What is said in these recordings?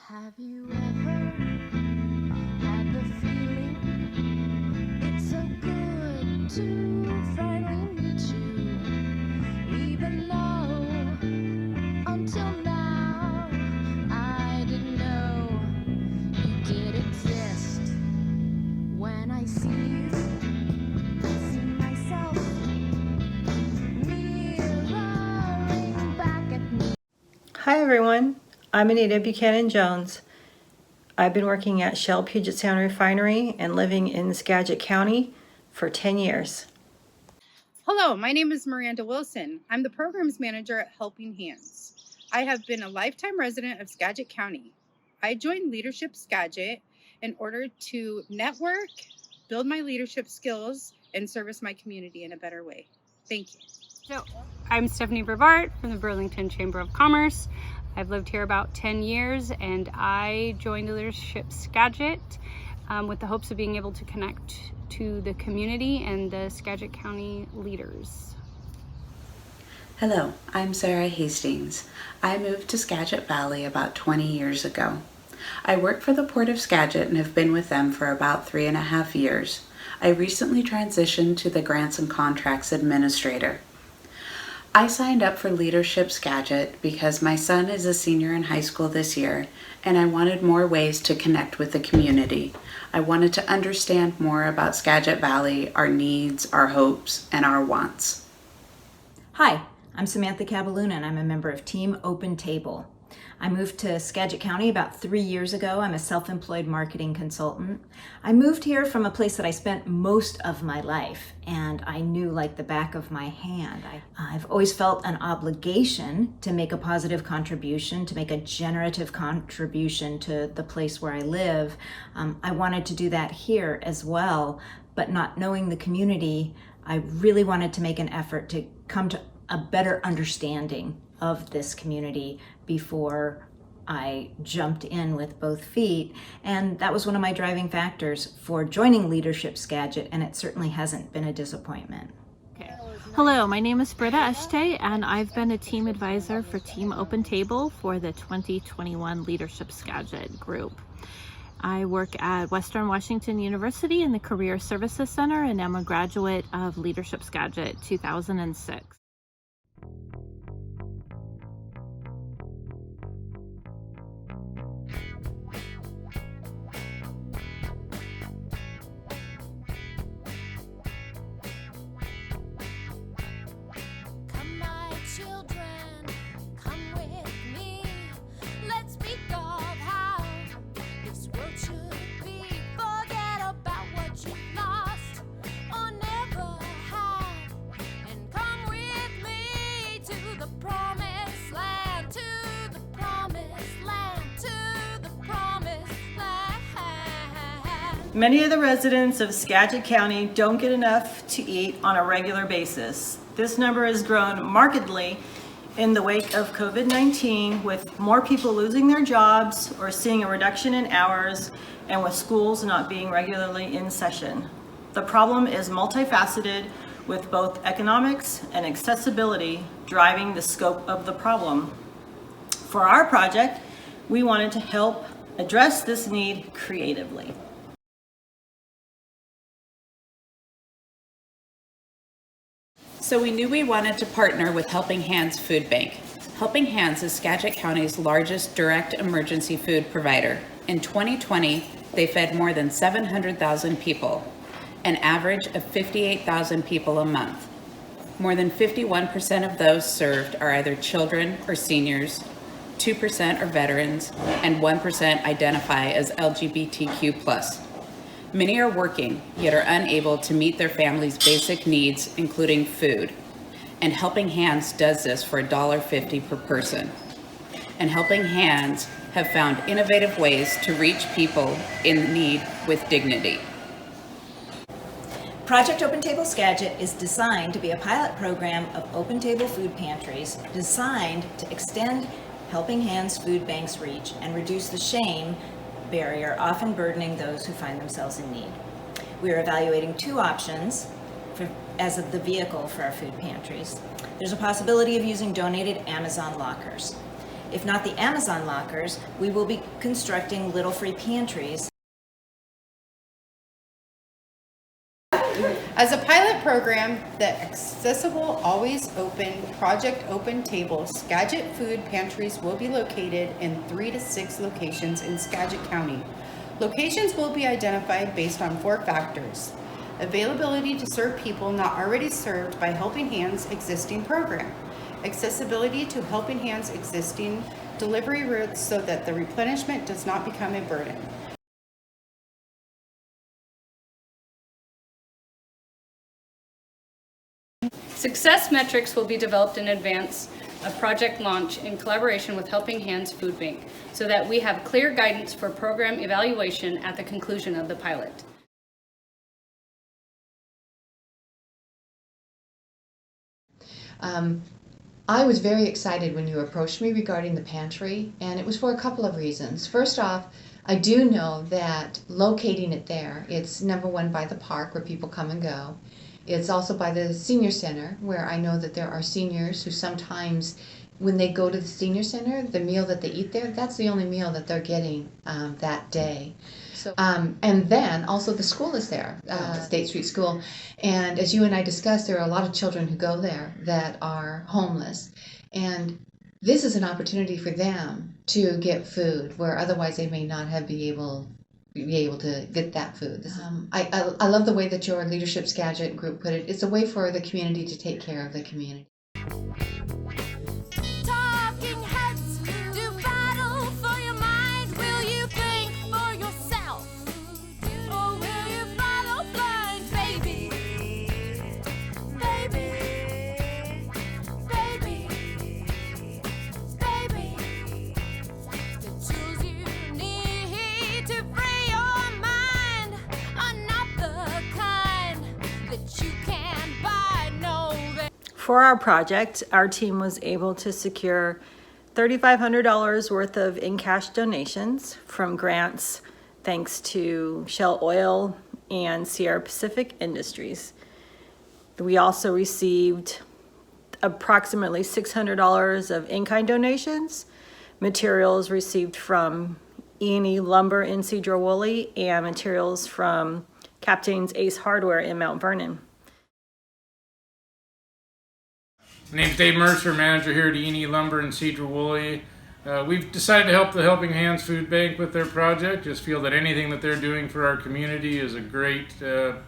Have you ever had the feeling it's so good to finally meet you? Even though until now I didn't know you did exist. When I see you, I see myself mirroring back at me. Hi everyone, I'm Anita Buchanan Jones. I've been working at Shell Puget Sound Refinery and living in Skagit County for 10 years. Hello, my name is Miranda Wilson. I'm the programs manager at Helping Hands. I have been a lifetime resident of Skagit County. I joined Leadership Skagit in order to network, build my leadership skills, and service my community in a better way. Thank you. So, I'm Stephanie Brevard from the Burlington Chamber of Commerce. I've lived here about 10 years and I joined Leadership Skagit with the hopes of being able to connect to the community and the Skagit County leaders. Hello, I'm Sarah Hastings. I moved to Skagit Valley about 20 years ago. I work for the Port of Skagit and have been with them for about 3.5 years. I recently transitioned to the Grants and Contracts Administrator. I signed up for Leadership Skagit because my son is a senior in high school this year and I wanted more ways to connect with the community. I wanted to understand more about Skagit Valley, our needs, our hopes, and our wants. Hi, I'm Samantha Cavaloon and I'm a member of Team Open Table. I moved to Skagit County about 3 years ago. I'm a self-employed marketing consultant. I moved here from a place that I spent most of my life and I knew like the back of my hand. I've always felt an obligation to make a positive contribution, to make a generative contribution to the place where I live. I wanted to do that here as well, but not knowing the community, I really wanted to make an effort to come to a better understanding of this community before I jumped in with both feet. And that was one of my driving factors for joining Leadership Skagit, and it certainly hasn't been a disappointment. Okay. Hello, my name is Britta Eshte, and I've been a team advisor for Team Open Table for the 2021 Leadership Skagit group. I work at Western Washington University in the Career Services Center, and I'm a graduate of Leadership Skagit 2006. Come, my children, come with me. Let's speak of how this world should be. Forget about what you lost or never had, and come with me to the promised land, to the promised land, to the promised land. Many of the residents of Skagit County don't get enough to eat on a regular basis. This number has grown markedly in the wake of COVID-19, with more people losing their jobs or seeing a reduction in hours, and with schools not being regularly in session. The problem is multifaceted, with both economics and accessibility driving the scope of the problem. For our project, we wanted to help address this need creatively. So we knew we wanted to partner with Helping Hands Food Bank. Helping Hands is Skagit County's largest direct emergency food provider. In 2020, they fed more than 700,000 people, an average of 58,000 people a month. More than 51% of those served are either children or seniors, 2% are veterans, and 1% identify as LGBTQ+. Many are working, yet are unable to meet their family's basic needs, including food. And Helping Hands does this for $1.50 per person. And Helping Hands have found innovative ways to reach people in need with dignity. Project Open Table Skagit is designed to be a pilot program of open table food pantries designed to extend Helping Hands Food Bank's reach and reduce the shame barrier often burdening those who find themselves in need. We are evaluating two options as of the vehicle for our food pantries. There's a possibility of using donated Amazon lockers. If not the Amazon lockers, we will be constructing little free pantries. As a pilot program, the accessible, always open, Project Open Table Skagit food pantries will be located in 3 to 6 locations in Skagit County. Locations will be identified based on 4 factors: availability to serve people not already served by Helping Hands existing program, accessibility to Helping Hands existing delivery routes so that the replenishment does not become a burden. Success metrics will be developed in advance of project launch in collaboration with Helping Hands Food Bank so that we have clear guidance for program evaluation at the conclusion of the pilot. I was very excited when you approached me regarding the pantry, and it was for a couple of reasons. First off, I do know that locating it there, it's number one by the park where people come and go. It's also by the senior center, where I know that there are seniors who sometimes, when they go to the senior center, the meal that they eat there, that's the only meal that they're getting that day. And then also the school is there, State Street School. And as you and I discussed, there are a lot of children who go there that are homeless. And this is an opportunity for them to get food where otherwise they may not have be able to get that food. I love the way that your Leadership Skagit group put it. It's a way for the community to take care of the community. Talking heads do battle for your mind. Will you think for yourself? Or will you follow blind, baby? Baby, baby, baby. The tools you need to free your mind are not the kind that you can buy. No, For our project, our team was able to secure $3,500 worth of in-cash donations from grants thanks to Shell Oil and Sierra Pacific Industries. We also received approximately $600 of in-kind donations, materials received from E&E Lumber in Cedar-Woolley, and materials from Captain's Ace Hardware in Mount Vernon. My name's Dave Mercer, manager here at E&E Lumber in Cedar-Woolley. We've decided to help the Helping Hands Food Bank with their project. Just feel that anything that they're doing for our community is a great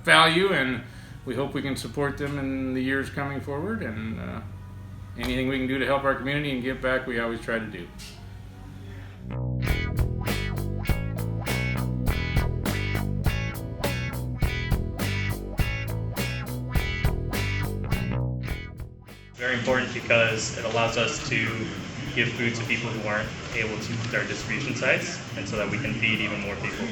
value, and we hope we can support them in the years coming forward. And anything we can do to help our community and give back, we always try to do. Very important because it allows us to give food to people who aren't able to use our distribution sites, and so that we can feed even more people.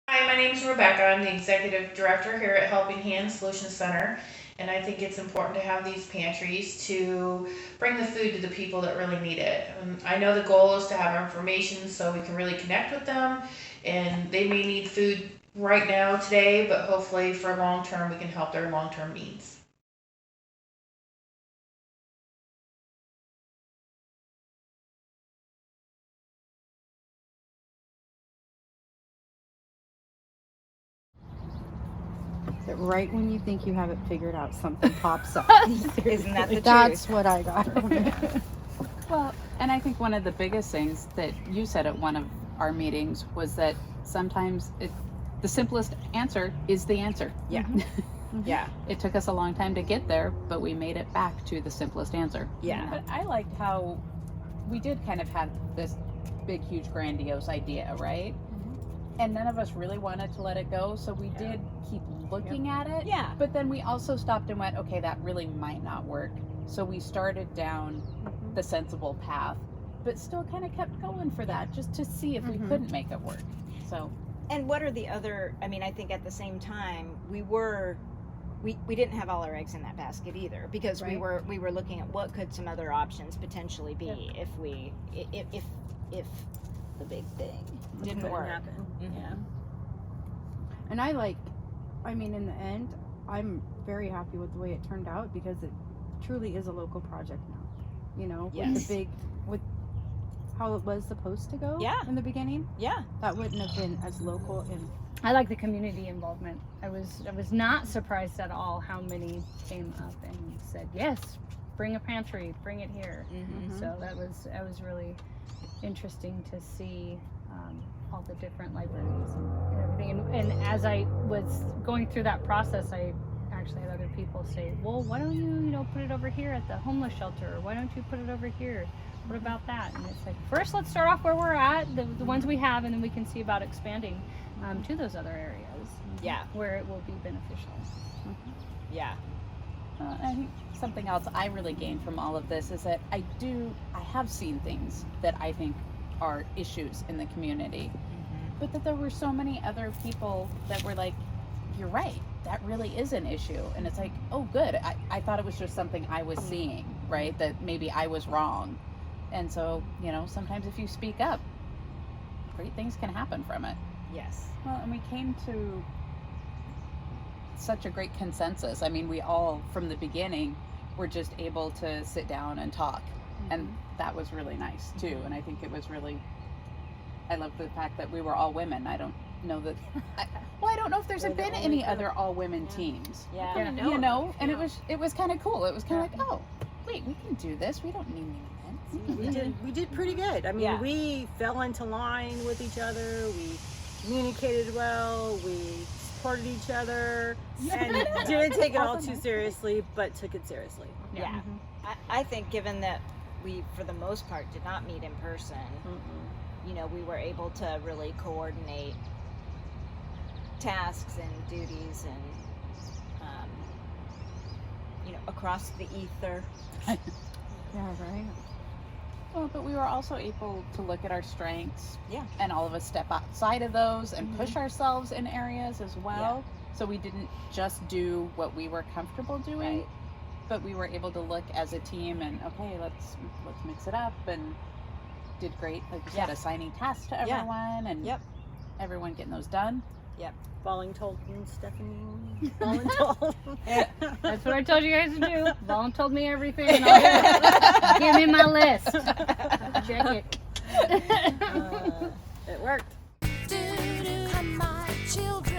Hi, my name is Rebecca. I'm the Executive Director here at Helping Hands Solutions Center, and I think it's important to have these pantries to bring the food to the people that really need it. I know the goal is to have information so we can really connect with them, and they may need food right now today, but hopefully for long term we can help their long-term needs. That right when you think you have it figured out, something pops up. Isn't that the truth? That's what I got from it. Well, and I think one of the biggest things that you said at one of our meetings was that sometimes the simplest answer is the answer. Yeah. Yeah. It took us a long time to get there, but we made it back to the simplest answer. Yeah. But I liked how we did kind of have this big, huge, grandiose idea, right? And none of us really wanted to let it go, so we did keep looking at it. Yeah. But then we also stopped and went, okay, that really might not work. So we started down the sensible path, but still kind of kept going for that, just to see if we couldn't make it work. So And what are the other, I mean, I think at the same time, we didn't have all our eggs in that basket either, because we were looking at what could some other options potentially be if the big thing didn't work. Happen. Mm-hmm. Yeah. And I mean, in the end, I'm very happy with the way it turned out, because it truly is a local project now. You know, with how it was supposed to go in the beginning. Yeah. That wouldn't have been as local. And I like the community involvement. I was not surprised at all how many came up and said, yes, bring a pantry, bring it here. Mm-hmm. So that was really interesting to see all the different libraries and everything. And as I was going through that process, I actually had other people say, well, why don't you put it over here at the homeless shelter, or why don't you put it over here? What about that? And it's like, first let's start off where we're at, the ones we have, and then we can see about expanding to those other areas. Yeah. Where it will be beneficial. Yeah. I think something else I really gained from all of this is that I have seen things that I think are issues in the community, but that there were so many other people that were like, you're right, that really is an issue. And it's like, oh good, I thought it was just something I was seeing, right? That maybe I was wrong. And so, sometimes if you speak up, great things can happen from it. Yes. Well, and we came to such a great consensus. I mean, we all, from the beginning, were just able to sit down and talk. And that was really nice, too. And I think it was really, I love the fact that we were all women. I don't know that, I don't know if there's been any other all-women teams. Yeah. And it was kind of cool. It was kind of like, oh, wait, we can do this. We don't need any men. We did pretty good. I mean, we fell into line with each other. We communicated well. We supported each other, and didn't take it all too seriously, but took it seriously. Yeah. I think given that we, for the most part, did not meet in person, we were able to really coordinate tasks and duties and, across the ether. Yeah, right. Well, but we were also able to look at our strengths. Yeah. And all of us step outside of those and push ourselves in areas as well. Yeah. So we didn't just do what we were comfortable doing, but we were able to look as a team and, okay, let's mix it up, and did great, like you said, assigning tasks to everyone and everyone getting those done. Yep. Voluntold Stephanie. Voluntold. That's what I told you guys to do. Voluntold me everything. And I'll give me my list. Check it. It worked. Come, my children.